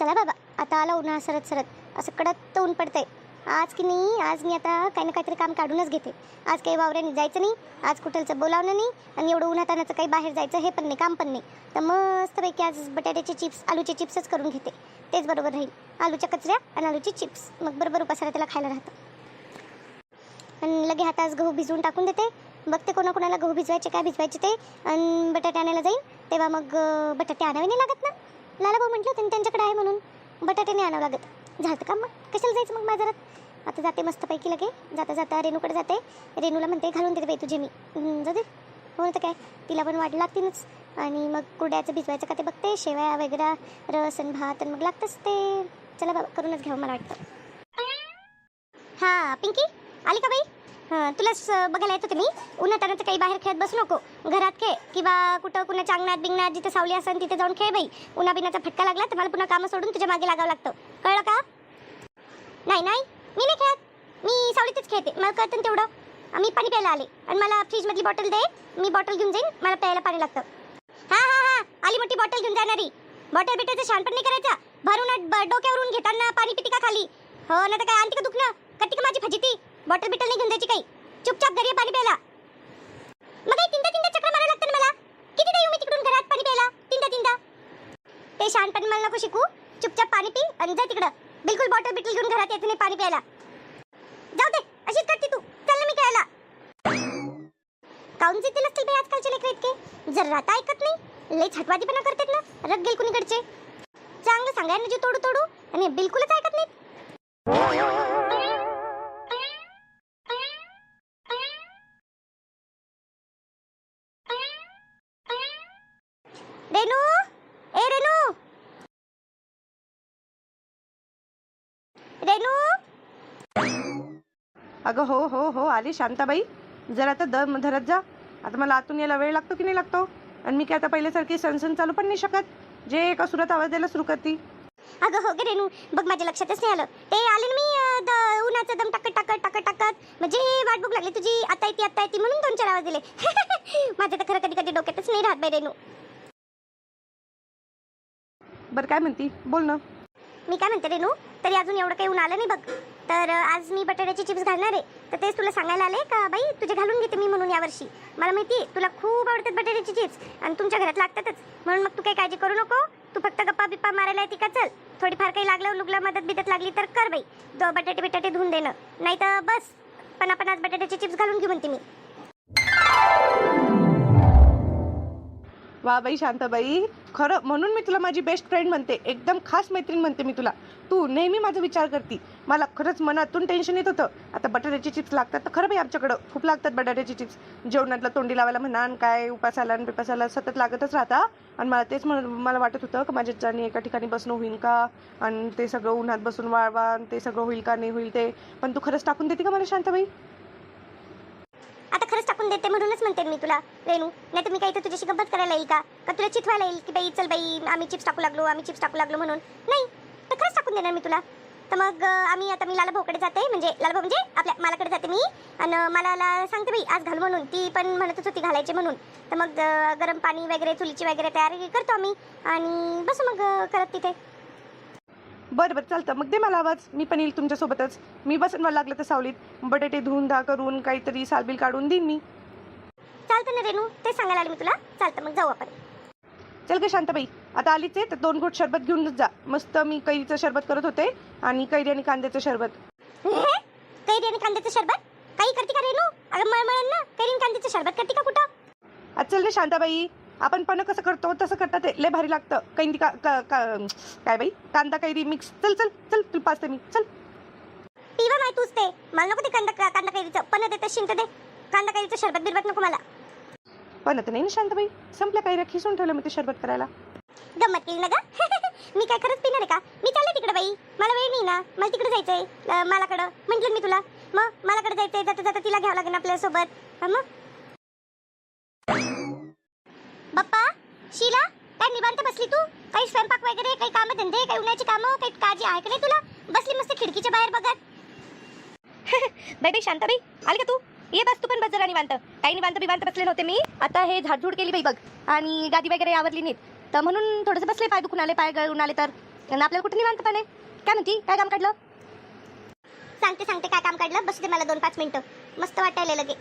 चला बाबा, आता आला उन्हाळा सरत सरत असं कडक ऊन पडतंय. आज की नाही, आज मी आता काही ना काहीतरी काम काढूनच घेते. आज काही वावऱ्याने जायचं नाही, आज कुठलचं बोलावणं नाही, आणि एवढं उन्हातानाचं काही बाहेर जायचं हे पण नाही, काम पण नाही. तर मस्तपैकी आज बटाट्याचे चिप्स, आलूचे चिप्सच करून घेते. तेच बरोबर राहील. आलूच्या कचऱ्या आणि आलूची चिप्स, मग बरोबर उपासाला त्याला खायला राहतं. आणि लगे हातास गहू भिजवून टाकून देते. बघते कोणाकोणाला गहू भिजवायचे, काय भिजवायचे ते. आणि बटाटे आणायला जाईल तेव्हा मग बटाटे आणावे नाही लागत ना. लाला भाऊ म्हटलं होतं त्यांच्याकडे आहे म्हणून, बटाटे नाही आणावं लागत. झालं काम, मग कशाला जायचं मग बाजारात. आता जाते मस्तपैकी लगे. जाता जाता रेणूकडे जाते. रेणूला म्हणते घालून देते बाई तुझे मी. जाऊ दे, हो तर काय, तिला पण वाट लागतीनच. आणि मग कुरड्याचं भिजवायचं का ते बघते. शेवया वगैरे, रस आणि भात, आणि मग लागतंच ते. चला बाबा, करूनच घ्यावं मला वाटतं. हां पिंकी, आली का बाई? हां, तुलाच बघायला येत होते मी. उन्हातानाचं काही बाहेर खेळत बसू नको. घरात खेळ किंवा कुठं कुणाच्या अंगणात बिंगणात जिथे सावली असेल तिथे जाऊन खेळ बाई. उन्हाबिनाचा फटका लागला तर मला पुन्हा कामं सोडून तुझ्या मागे लागावं लागतं, कळलं का? नाही नाही, मी नाही खेळत. मी सावलीतच खेळते, मला कळतं ना तेवढं. मी पाणी प्यायला आले आणि मला फ्रीजमधली बॉटल दे. मी बॉटल घेऊन जाईन, मला प्यायला पाणी लागतं. हां हां हां, आली मोठी बॉटल घेऊन जाणारी. बॉटल बिटलचं शहाणपण नाही करायचं. भरून डोक्यावरून घेताना पाणी पिती का खाली? हो ना, तर काय आणते का दुखणं? कट्टी का माझी फजिती? बॉटल बिटल नाही घेऊन जायची काही. चुपचाप घरी पाणी प्यायला. मग काही तीनदा तीनदा चक्र मारायला लागतं ना मला. किती येऊ मी तिकडून घरात पाणी प्यायला तीनदा तीनदा? ते शहाणपण मला नको शिकू. चुपचाप पाणी पी आणि जा तिकडं. बिलकुल बॉटल बिटल घेऊन घरात येते नाही पाणी प्यायला. जाऊ दे, अशीच करते तू. चल ना मी खेळायला. काऊन जिद्दी नसतील बाई आजकालचे लेकरं इतके. जर आता ऐकत नाही, लई छटवादीपणा करतात ना, रग गेल कुणीकडचे. चांगलं सांगायला जे तोडू तोडू, आणि बिलकुलच ऐकत नाहीत. रेनू, ए रेनू, रेनू. अगं हो हो हो, आली शांताबाई. जर आता दम धरत जा. आता मला आतून यायला वेळ लागतो की नाही लागतो. आणि मी काय आता पहिल्यासारखी सणसण चालू पण नाही शकत. जे एका सुरात आवाज द्यायला सुरू करते. अगं हो गे रेनू, बघ माझ्या लक्षातच नाही आलं. ते आले ना मी उन्हाचं दम टाकत टाकत टाकत टाकत, म्हणजे वाट बघ लागली तुझी. आता येते म्हणून 2-4 आवाज दिले. माझं तर खरं कधी कधी डोक्यातच नाही राहत बाई रेनू. बरं काय म्हणती, बोल ना. मी काय म्हणते रेनू, तरी अजून एवढं काही ऊन आलं नाही बघ. तर आज मी बटाट्याची चिप्स घालणार आहे. तर तेच तुला सांगायला आले का बाई, तुझे घालून घेते मी म्हणून यावर्षी. मला माहिती आहे तुला खूप आवडतात बटाट्याची चिप्स, आणि तुमच्या घरात लागतातच. म्हणून मग तू काही काळजी करू नको. तू फक्त गप्पा बिप्पा मारायला येते का? चल, थोडीफार काही लागलं लुगला मदत बिदत लागली तर कर बाई. बटाटे बिटाटे धुवून देणं, नाही तर बस. पण आपण आज बटाट्याची चिप्स घालून घेऊ म्हणते मी. वा बाई शांताबाई, खरं म्हणून मी तुला माझी बेस्ट फ्रेंड म्हणते. एकदम खास मैत्रीण म्हणते मी तुला. तू नेहमी माझा विचार करते. मला खरंच मनातून टेन्शन येत होतं. आता बटाट्याचे चिप्स लागतात तर खरं बाई आमच्याकडं खूप लागतात बटाट्याचे चिप्स. जेवणातला तोंडी लावायला म्हणा, आणि काय उपासाला आणि पिपासाला सतत लागतच राहता. आणि मला तेच मला वाटत होतं की माझ्या जाणी एका ठिकाणी बसणं होईल का, आणि ते सगळं उन्हात बसून वाळवा, आणि ते सगळं होईल का नाही होईल ते. पण तू खरंच टाकून देते का मला शांताबाई? आता खरंच टाकून देते म्हणूनच म्हणते मी तुला रेनू. नाही तर मी काही तर तुझ्याशी गप्पत करायला येईल का तुला चिथवायला येईल की बाई चल बाई आम्ही चिप्स टाकू लागलो म्हणून. नाही, तर खरंच टाकून देणार मी तुला. तर मग मी लाला भाऊकडे जाते. म्हणजे लाला भाऊ म्हणजे आपल्या मालाकडे जाते मी. आणि मला सांगते बाई आज घाल म्हणून. ती पण म्हणतच होती घालायचे म्हणून. तर मग गरम पाणी वगैरे, चुलीची वगैरे तयारी करतो आम्ही, आणि बस मग करत तिथे. बरं बरं चालतं, मग दे मला आवाज. मी पण येईल तुमच्यासोबतच. मी बसन मला लागलं तर सावलीत बटाटे धुवून धा करून काहीतरी सालबिल काढून देईन मी. चालतं ना रेनू, ते सांगायला आले मी तुला. चालतं, मग जाऊ आपण. चल ग शांताबाई, आता आलीच आहे तर 2 घोट शरबत घेऊन जा. मस्त मी कैरीचं शरबत करत होते, आणि कैरी आणि कांद्याचं शरबत. कैरी आणि कांद्याचं शरबत काही करते का रेनू? अगं मळमळन ना, कैरी आणि कांद्याचं शरबत करते का कुठं? आज चल रे शांताबाई, आपण पण कसं करतो तसं करतात ते. लय भारी लागतं. कैरी काय बाई, कांदा कैरी मिक्स. चल चल चल, तुला पाचते मी. चल पिवा माय तूच ते. मला नको ते कांदा कैरीचं. पण देते शिंत दे. कांदा कैरीचं शरबत बिरबत नको मला. पण आता नाही ना शांताबाई, संपल्या कैऱ्या खिसून ठेवलं मी ते शरबत करायला. गंमत केली ना ग. मी काय खरंच पिणार आहे का? मी चालले तिकडे बाई. मला वेळ नाही ना, मला तिकडे जायचंय मालाकडं. म्हटलं मी तुला, मग मालाकडे जायचंय. जाता जाता तिला घ्यावं लागेल आपल्यासोबत. मग बाप्पा, शीला, काय निवांत बसली तू? काही स्वयंपाक वगैरे, काही कामं धंदे, काही उन्हाची कामं, काही काळजी आहे का नाही तुला? बसली मस्त खिडकीच्या बाहेर बघत. बाई शांताबाई, आली का तू? ये बस, तू पण बस जरा निवांत. काही निवांत बसले नव्हते मी. आता हे झाडझूड केली बाई बघ, आणि गादी वगैरे आवरली नीट. तर म्हणून थोडंसं बसले. पाय दुखून आले, पाय गळून आले तर आणि आपल्याला कुठे निवांतपणे काय म्हणती, काय काम काढलं? सांगते काय काम काढलं. बसू दे मला 2-5 मिनिटं. मस्त वाटायला लगे.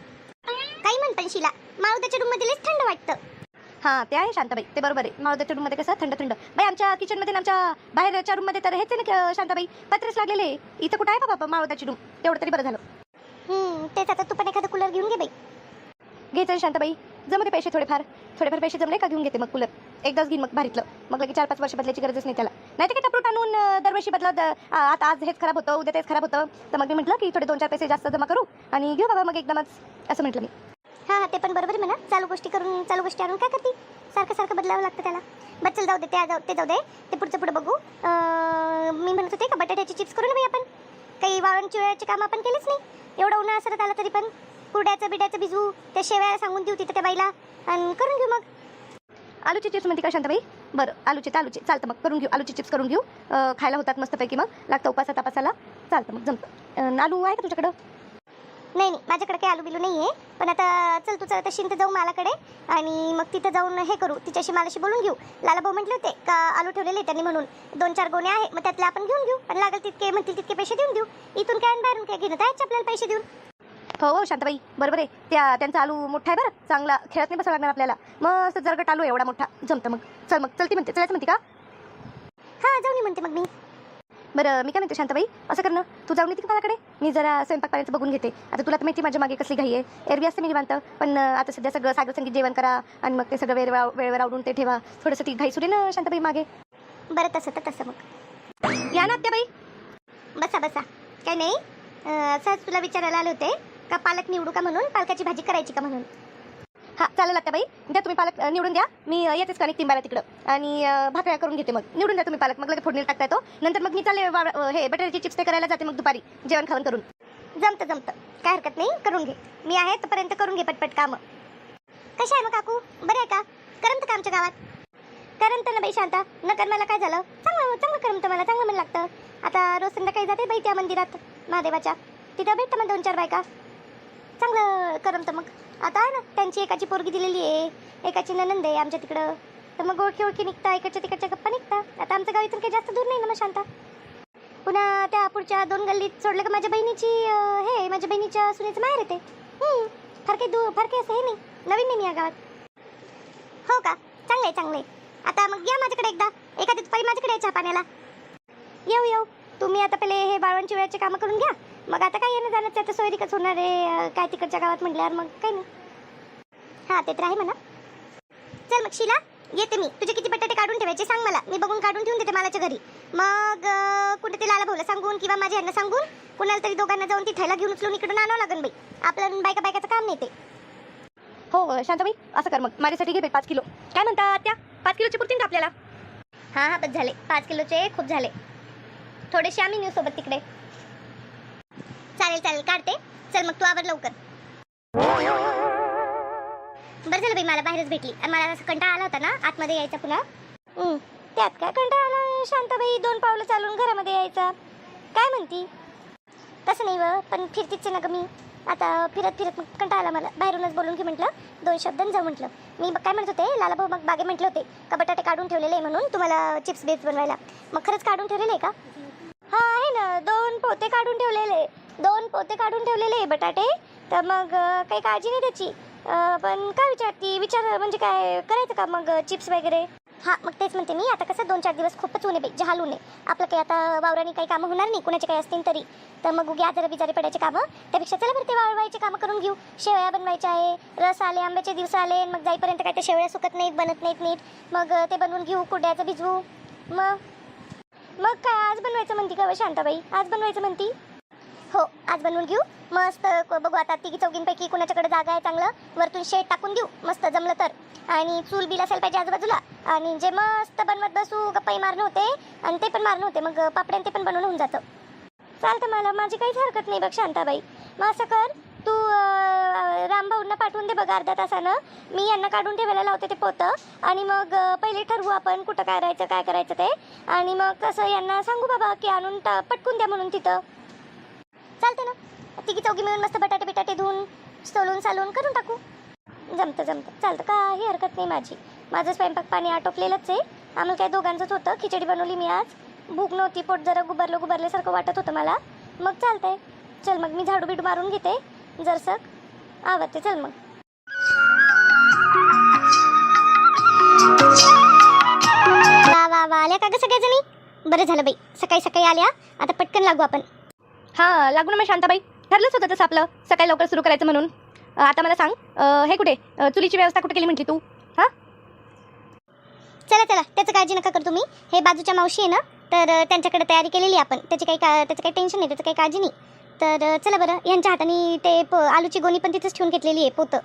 काही म्हण पण शिला, माळुद्याच्या रूममध्ये लयच थंड वाटतं. हां ते आहे शांताबाई, ते बरोबर आहे. माळुद्याच्या रूममध्ये कसं थंड थंड. बाई आमच्या किचनमध्ये आमच्या बाहेरच्या रूममध्ये तर हेच आहे ना शांताबाई, पत्रेच लागलेले आहे. इथं कुठं आहे बाबा माळुद्याची रूम? तेवढं तरी बरं झालं. तेच आता तू पण एखादा कूलर घेऊन घे बाई. घ्यायचं शांताबाई, जमते पैसे थोडेफार पैसे जमले का घेऊन घेते मग कूलर. एकदाच घेईन मग भारीतलं, मग लगे 4-5 वर्ष बदलायची गरजच नाही त्याला. नाही तर काय टपरूट आणून दरवर्षी बदलत आता आज हेच खराब होतं, उद्या तेच खराब होतं. तर मग मी म्हटलं की थोडे 2-4 पैसे जास्त जमा करू आणि घेऊ बाबा मग एकदमच, असं म्हटलं मी. हां ते पण बरोबर आहे म्हणा. चालू गोष्टी आणून काय करते, सारखं बदलावं लागतं त्याला. बच्चल जाऊ दे, ते जाऊ दे, ते पुढे बघू. मी म्हणत होते का बटाट्याची चिप्स करू ना बाई आपण. काही वाळण चिवळ्याची कामं आपण केलीच नाही. एवढं उन्हाळा सरत आला तरी पण कुरड्याचं बिड्याचं भिजवू, त्या शेवया सांगून देऊ तिथं त्या बाईला आणि करून घेऊ. मग आलूची चिप्स म्हणते का शांताबाई? बरं आलूचे चालतं, मग करून घेऊ. आलूची चिप्स करून घेऊ, खायला होतात मस्तपैकी. मग लागतं उपासा तापासाला, चालतं मग जमतं. आलू आहे का तुझ्याकडं? नाही माझ्याकडे काही आलू बिलू नाही आहे. पण आता चल तू चल तशी जाऊ मालाकडे आणि मग तिथं जाऊन हे करू, तिच्याशी मालाशी बोलून घेऊ. लाला भाऊ म्हटले होते का आलू ठेवलेले त्यांनी म्हणून 2-4 गोणे आहे, मग त्यातले आपण घेऊन घेऊ आणि लागेल तितके म्हणतील तितके पैसे देऊन देऊ. इथून काय आणि बाहेरून काय घेणं त्याचे आपल्याला पैसे देऊन. हो शांताबाई बरोबर आहे. त्यांचा आलू मोठा आहे बरं, चांगला खेळत नाही बसावं लागणार आपल्याला. मस्त जरगट आलू एवढा मोठा जमतं. मग चलती म्हणते, चलायचं म्हणते का? हां जाऊन ये म्हणते मग मी. बरं मी काय म्हणते शांताबाई, असं कर ना, तू जाऊन येते का माझ्याकडे? मी जरा स्वयंपाक पाण्याचं बघून घेते. आता तुला तर माहिती माझ्या मागे कसली घाई आहे. एरवी असते मी निवांत, पण आता सध्या सगळं सागर संगीत जेवण करा आणि मग ते सगळं वेळेवर आवडून ते ठेवा. थोडंसं ती घाई सुरू ना शांताबाई मागे. बरं तसं मग या ना आत्याबाई. बसा. काही नाही, सहज तुला विचारायला आले होते का पालक निवडू का म्हणून, पालकाची भाजी करायची का म्हणून. हां चालेल आत्याबाई, द्या तुम्ही पालक निवडून द्या. मी येतेच का तिंबाला तिकडं आणि भाकऱ्या करून घेते. मग निवडून द्या तुम्ही पालक, मग लगेच फोडणीला टाकता येतो. नंतर मग मी चालले हे बटाट्याची चिप्स ते करायला जाते मग दुपारी जेवण खावण करून. जमतं काय हरकत नाही, करून घे. मी आहे तोपर्यंत करून घे पटपट कामं. कशा आहे मग काकू, बरं आहे का? करमतं का आमच्या गावात? करमतं ना बाई शांता, न कर मला काय झालं? चांगलं करमतं मला, चांगलं मन लागतं. आता रोज संध्याकाळी जाते बाई त्या मंदिरात महादेवाच्या, तिथं भेटतं मग 2-4 बायका, चांगलं करमतं. मग आता आहे ना त्यांची एकाची पोरगी दिलेली आहे, एकाची ननंद आहे आमच्या तिकडं, तर मग ओळखी निघता, इकडच्या तिकडच्या गप्पा निघता. आता आमचं गाव इथून काही जास्त दूर नाही ना मग शांता. पुन्हा त्या पुढच्या 2 गल्लीत सोडलं का माझ्या बहिणीच्या सुनेचं माहेर येते. फार काही असं हे नाही, नवीन नाही मी या गावात. हो का, चांगलं आहे. आता मग या माझ्याकडे एखाद्या दुपारी माझ्याकडे चहा पाण्याला येऊ. तुम्ही आता पहिले हे बाळवण चिवळ्याचे कामं करून घ्या, मग आता काय येणं जाण्याचं आता सोयरीकच होणार आहे काय तिकडच्या गावात म्हटल्यावर, मग काय नाही. हां ते तर आहे म्हणा. चल मग शिला येते मी. तुझे किती बटाटे काढून ठेवायचे सांग मला, मी बघून काढून ठेवून देते मालाच्या घरी. मग कुठे ते लाला भाऊला सांगून किंवा माझ्या ह्यांना सांगून कुणाला तरी दोघांना जाऊन ती थैला घेऊन उचलून इकडून आणावं लागेल बाई. आपलं बायकाचं काम नाही ते. हो शांताबाई असं कर, मग माझ्यासाठी घे 5 किलो. काय म्हणता त्या 5 किलोचे पुरतील का आपल्याला? हां बस झाले, 5 किलोचे खूप झाले. थोडेसे आम्ही नेऊ सोबत तिकडे. चालेल काढते. चल मग तू आवर लवकर. बरं झालं बाई मला बाहेरच भेटली आणि मला असं कंटाळा आला होता ना आतमध्ये यायचा पुन्हा. त्यात काय कंटाळा आला शांताबाई, 2 पावलं चालून घरामध्ये यायचा. काय म्हणती? तसं नाही व, पण फिरतीच ना ग मी. आता फिरत मग कंटाळा आला मला. बाहेरूनच बोलून की म्हटलं 2 शब्द जाऊ म्हटलं. मी काय म्हणत होते, लाला भाऊ मग बागे म्हटले होते का बटाटे काढून ठेवलेले आहे म्हणून तुम्हाला चिप्स बेस बनवायला. मग खरंच काढून ठेवलेले आहे का? हां आहे ना, 2 पोते काढून ठेवलेले बटाटे. तर मग काही काळजी नाही त्याची. पण काय विचार म्हणजे काय करायचं का मग चिप्स वगैरे? हां मग तेच म्हणते मी, आता कसं 2-4 दिवस खूपच ऊन आहे बाई, जहाल ऊन आहे. आपलं काही आता वावराने काही कामं होणार नाही, कुणाचे काही असतील तरी. तर मग उगी आजारा बिजारी पडायचे कामं, त्यापेक्षा चला बरं ते वाळवायचे कामं करून घेऊ. शेवया बनवायच्या आहे, रस आले, आंब्याचे दिवस आले, मग जाईपर्यंत काय ते शेवया सुकत नाहीत, बनत नाहीत नीट. मग ते बनवून घेऊ, कुरड्याचं भिजवू. मग काय आज बनवायचं म्हणती का शांताबाई? आज बनवायचं म्हणती? हो आज बनवून घेऊ मस्त. बघू आता 3-4पैकी कुणाच्याकडे जागा आहे चांगलं, वरतून शेड टाकून देऊ मस्त जमलं तर. आणि चूल बिल असायला पाहिजे आजूबाजूला, आणि जे मस्त बनवत बसू, गप्पाही मारणं होते आणि ते पण मारणं होते, मग पापड्यान ते पण बनवून होऊन जातं. चालतं मला, माझी काहीच हरकत नाही बघ शांताबाई. मग असं कर, तू रामभाऊंना पाठवून दे बघ अर्ध्या तासानं. मी यांना काढून ठेवायला लावते ते पोतं, आणि मग पहिले ठरवू आपण कुठं काय करायचं ते. आणि मग कसं यांना सांगू बाबा की आणून पटकून द्या म्हणून तिथं. चालते ना, 3-4 मिळून मस्त बटाटे धुवून सालून करून टाकू. जमतं चालतं, काही हरकत नाही माझी. माझं स्वयंपाक पाणी आटोपलेलंच आहे. आम्हाला काय दोघांचंच होतं, खिचडी बनवली मी आज. भूक नव्हती, पोट जरा गुबरल्यासारखं वाटत होतं मला. मग चालतंय, चल मग मी झाडू बिडू मारून घेते जरसक आवडते. चल मग. वा वा वा, आल्या का ग सगळ्याजणी? बरं झालं बाई, सकाळी सकाळी आल्या. आता पटकन लागू आपण. हां लागू ना मग शांताबाई. ठरलंच होतं तसं आपलं सकाळी लवकर सुरू करायचं म्हणून. आता मला सांग, हे कुठे चुलीची व्यवस्था कुठे केली म्हटली तू? हां चला चला, त्याचं काळजी नका करू तुम्ही. हे बाजूच्या मावशी आहे ना, तर त्यांच्याकडे तयारी केलेली आपण. त्याचं काही टेन्शन नाही, त्याचं काही काळजी नाही. तर चला बरं, यांच्या हाताने ते आलूची गोणी पण तिथंच ठेवून घेतलेली आहे पोतं.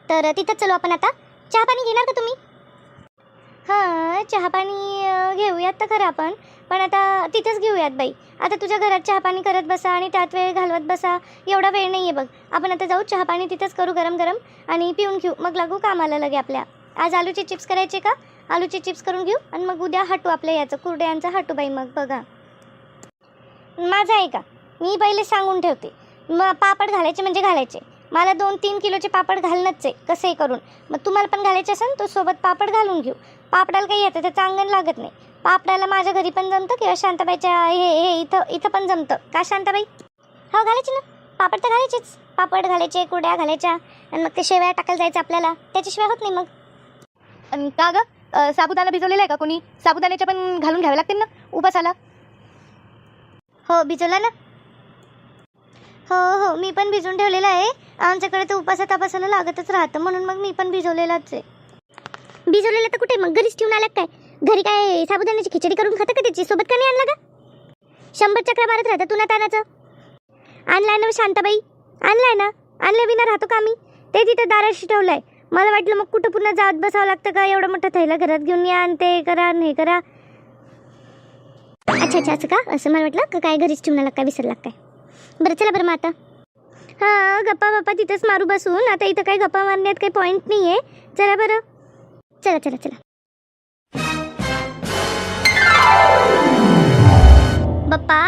तर तिथंच चलो आपण आता. चहा पाणी घेणार का तुम्ही? हां चहा पाणी घेऊयात तर खरं आपण, पण आता तिथंच घेऊयात बाई. आता तुझ्या घरात चहा पाणी करत बसा आणि त्यात वेळ घालवत बसा, एवढा वेळ नाही आहे बघ. आपण आता जाऊ, चहा पाणी तिथंच करू गरम गरम आणि पिऊन घेऊ, मग लागू कामाला लगे आपल्या. आज आलूचे चिप्स करायचे का? आलूचे चिप्स करून घेऊ आणि मग उद्या हटू आपल्या याचं कुरड्यांचं हटू बाई. मग बघा माझं आहे का, मी पहिले सांगून ठेवते. मग पापड घालायचे म्हणजे घालायचे. मला 2-3 किलोचे पापड घालणंच आहे कसंही करून. मग तुम्हाला पण घालायचे असेल तर सोबत पापड घालून घेऊ. पापडाला काही येतं त्याचं अंगण लागत नाही. पापडाला माझ्या घरी पण जमतं किंवा शांताबाईच्या हे इथं पण जमतं का शांताबाई? हो घालायचे ना, पापड तर घालायचेच. पापड घालायचे, कुरड्या घालायच्या आणि मग ते शेवया टाकायला जायचं आपल्याला. त्याच्याशिवाय होत नाही मग. आणि का ग साबुदाणा भिजवलेला आहे का कोणी? साबुदाण्याच्या पण घालून घ्यावे लागतील ना उपासाला. हो भिजवला ना. हो हो मी पण भिजवून ठेवलेलं आहे. आमच्याकडे तर उपासा तापासाला लागतच राहतं, म्हणून मग मी पण भिजवलेलाच आहे. भिजवलेलं तर कुठे मग, घरीच ठेवून आला काय? घरी काय साबुदाण्याची खिचडी करून खातं का त्याची? सोबत का नाही आणला का? 100 चक्रा मारत राहतं तू ना तानाचं. आणलाय ना शांताबाई, आणलाय ना. आणल्या विना राहतो का आम्ही? ते तिथं दाराशी ठेवलंय. मला वाटलं मग कुठं पुन्हा जात बसावं लागतं का? एवढं मोठं थैला घरात घेऊन या आणि ते करा आणि हे करा. अच्छा अच्छा असं का? असं मला वाटलं का काय घरीच ठेवून आला काय, विसरला काय? बरं चला बरं मग आता. हां गप्पा बाप्पा तिथंच मारू बसून. आता इथं काही गप्पा मारण्यात काही पॉईंट नाही आहे. चला बरं, चला चला चला. बाप्पा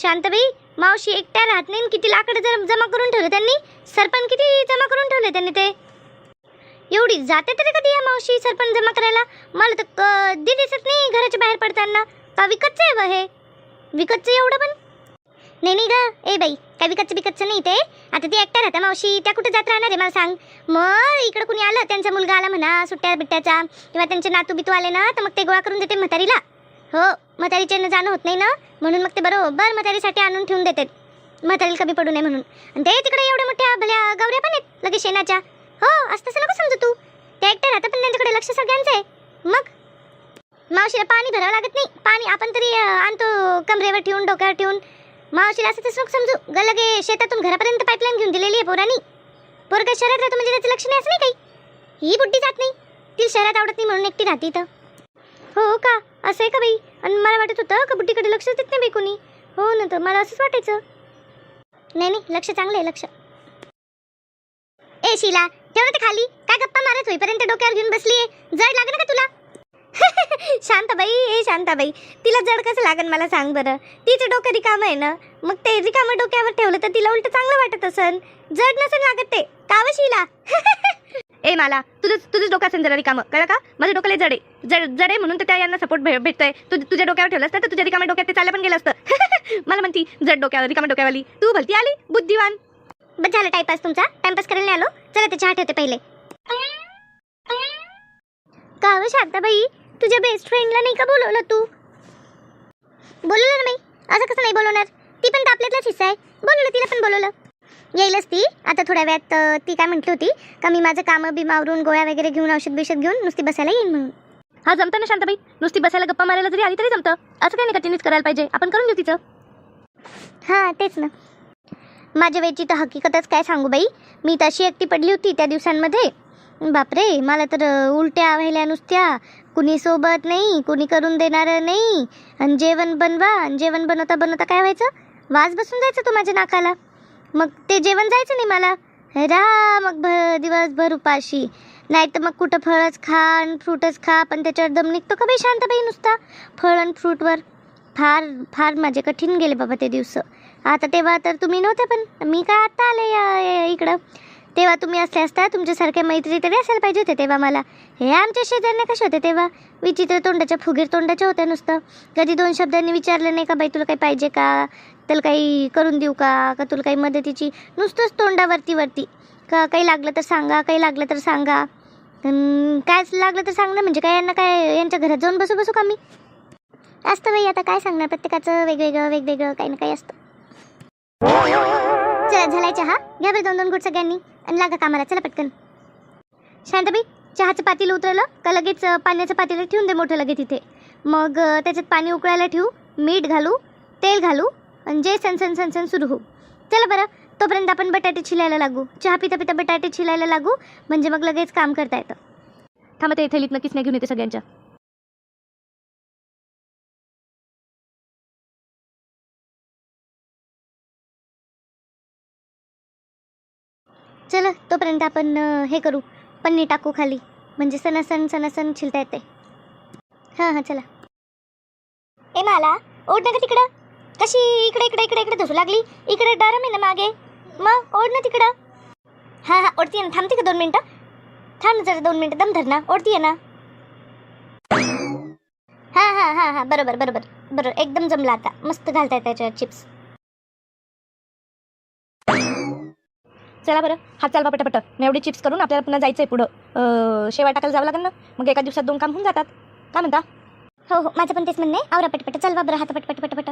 शांताबाई, मावशी एकट्या राहत नाही. किती लाकडं जमा करून ठेवले त्यांनी. सरपण किती जमा करून ठेवले त्यांनी. ते एवढी जाते तरी कधी या मावशी सरपण जमा करायला? मला तर कधी दिसत नाही घराच्या बाहेर पडताना. का विकतचं आहे बा हे? विकतचं एवढं पण नाही नाही ग. ए बाई काय विकतचं नाही ते. आता ती एकट्या राहत्या मावशी, त्या कुठे जात राहणार आहे मला सांग. मग इकडं कुणी आलं, त्यांचा मुलगा आला म्हणा सुट्ट्या बिट्ट्याचा, किंवा त्यांचे नातू बितू आले ना, तर मग ते गोळा करून देते म्हातारीला. हो म्हातारीच्या जाणं होत नाही ना, म्हणून मग ते बरोबर म्हातारीसाठी आणून ठेवून देतात, म्हातारीला कमी पडू नये म्हणून. आणि ते तिकडे एवढ्या मोठ्या भल्या गवऱ्या पण आहेत लगेच शेणाच्या. हो असं तसं नको समजू तू. त्या एकट्या राहतात पण त्यांच्याकडे लक्ष सगळ्यांचं आहे. मग मावशीला पाणी भरावं लागत नाही. पाणी आपण तरी आणतो कमरेवर ठेवून, डोक्यावर ठेवून. मावशीला असं तसं नको समजू. लगे शेतातून घरापर्यंत पाईपलाईन घेऊन दिलेली आहे पोरांनी. पोरं शहरात राहतो म्हणजे त्याचं लक्ष नाही असं नाही काही. ही बुड्डी जात नाही, ती शहरात आवडत नाही म्हणून एकटी राहते इथं. हो का? असं आहे का बाई? आणि मला वाटत होतं का बुड्डीकडे लक्ष देत नाही बाई कोणी. हो ना, तर मला असंच वाटायचं. नाही नाही लक्ष चांगलं आहे लक्ष. ए शीला ठेव ना ते खाली. काय गप्पा मारत होईपर्यंत डोक्यावर घेऊन बसलीये? जड लागलं का तुला? शांताबाई, ए शांताबाई, तिला जड कसं लागन मला सांग बरं. तिचं डोकं रिकामं आहे ना, मग ते रिकामं डोक्यावर ठेवलं तर तिला उलट चांगलं वाटत असन. जड नसन लागत ते का व शीला? ए मला तुझंच डोकं असेल जरा रिकामं, कळलं का? माझं डोकं लय जड आहे म्हणून तर त्या यांना सपोर्ट भेटतोय. तुझ्या डोक्यावर ठेवलं असतं तर तुझ्या रिकाम्या डोक्यात ते चाललं पण गेलं असतं. मला म्हणती जड डोक्यावर रिकाम्या डोक्यावाली. तू भलती आली बुद्धिवान. बस झालं टाइमपास तुमचा. टाइमपास करायला आलो. चला ते चहा ठेवते पहिले. का व शांताबाई, तुझ्या बेस्ट फ्रेंडला नाही का बोलवलं तू? बोलवलं ना बाई, असं कसं नाही बोलवणार? ती पण तर आपल्यातलाच हिस्सा आहे. बोलवलं, तिला पण बोलवलं. येईलच ती आता थोड्या वेळात. ती काय म्हटली होती का मी माझं कामं बिमावरून गोळ्या वगैरे घेऊन औषध बिषध घेऊन नुसती बसायला येईन म्हणून. हा जमतं ना शांताबाई, नुसती बसायला गप्पा मारायला जरी आली तरी जमतं. असं काही नाही कंटिन्यूच करायला पाहिजे. आपण करून घेऊ तिचं. हां तेच ना. माझ्या वेळची तर हकीकतच काय सांगू बाई. मी तशी एकटी पडली होती त्या दिवसांमध्ये. बापरे, मला तर उलट्या व्हायल्या नुसत्या. कुणी सोबत नाही, कुणी करून देणारं नाही. आणि जेवण बनवा, आणि जेवण बनवता काय व्हायचं, वास बसून जायचं तो माझ्या नाकाला. मग ते जेवण जायचं नाही मला. मग दिवसभर उपाशी. नाही तर मग कुठं फळच खा आणि फ्रूटच खा, पण त्याच्यावर दम निघतो का बाई शांताबाई नुसता फळ आणि फ्रूटवर. फार माझे कठीण गेले बाबा ते दिवस. आता तेव्हा तर तुम्ही नव्हते, पण मी काय आता आले इकडं. तेव्हा तुम्ही असले असता तुमच्यासारख्या मैत्री तरी असायला पाहिजे होते तेव्हा मला. हे आमच्या शेजारने कसे होते तेव्हा? विचित्र तोंडाच्या, फुगीर तोंडाच्या होत्या नुसतं. कधी 2 शब्दांनी विचारलं नाही का बाई तुला काही पाहिजे का, तुला काही करून देऊ का तुला काही मदतीची, नुसतंच तोंडावरती का काही लागलं तर सांगा, काही लागलं तर सांगा. काय लागलं तर सांग ना, म्हणजे काय यांना काय यांच्या घरात जाऊन बसू का मी? असतं बाई, आता काय सांगणार, प्रत्येकाचं वेगवेगळं काही ना काही असतं. चला झालाय चहा, घ्या बरं 2-2 घुट सगळ्यांनी आणि लागा कामाला. चला पटकन. शांताबाई, चहाचं पातेलं उतरलं का लगेच पाण्याचं पातेलं ठेवून दे मोठं लगेच तिथे. मग त्याच्यात पाणी उकळायला ठेवू, मीठ घालू, तेल घालू आणि जे सनसन सुरू होऊ. चला बरं, तोपर्यंत आपण बटाटे छिलायला लागू. चहा पिता पिता बटाटे छिलायला लागू, म्हणजे मग लगेच काम करता येतं. थांबा, ते थैलीत नक्कीच नाही घेऊन येते सगळ्यांच्या. चला तोपर्यंत आपण हे करू, पन्नी टाकू खाली, म्हणजे सणासण छिलता येते. हां चला. ए मला ओढ ना का तिकडं, कशी इकडे धसू लागली. इकडे डरम आहे ना मागे, मग ओढ ना तिकडं. हां ओढतीये ना, थांबते का 2 मिनटं? थांब जरा 2 मिनटं, दम धर ना, ओढतीये ना. हां बरोबर एकदम जमला आता. मस्त घालताय त्याच्यावर चिप्स. चला बरं, हात चालवा पटापट. मग एवढे चिप्स करून आपल्याला पुन्हा जायचं आहे पुढं. शेवा टाकायला जावं लागेल ना, मग एका दिवसात 2 काम होऊन जातात. काय म्हणता? हो माझं पण तेच म्हणणं आहे. आवरा पटपट, चल बरं हात पटपट.